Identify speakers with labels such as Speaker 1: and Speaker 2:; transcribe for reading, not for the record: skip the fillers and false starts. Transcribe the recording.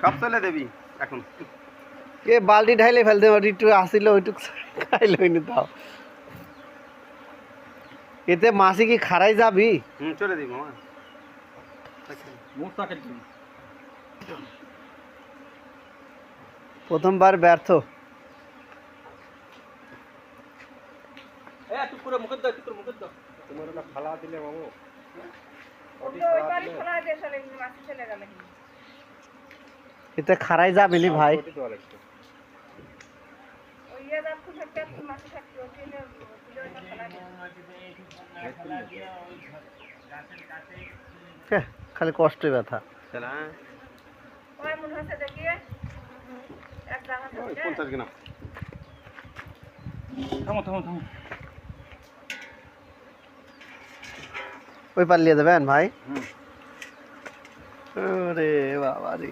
Speaker 1: সব চলে দেবি এখন
Speaker 2: এ বালতি ঢাইলে ফেলতে পারি একটু আসিল ওইটুক খাইল নি তাও এতে মাসি কি খারাই যাবি
Speaker 1: চলে দিবি মামা
Speaker 2: প্রথমবার ব্যর্থ
Speaker 1: তোমার ওটা ফালা দিলে মামু
Speaker 2: এতে খারাই যাবে নি ভাই খালি কষ্টে ব্যথা ওই পালিয়ে দেবেন ভাই রে বাবা রে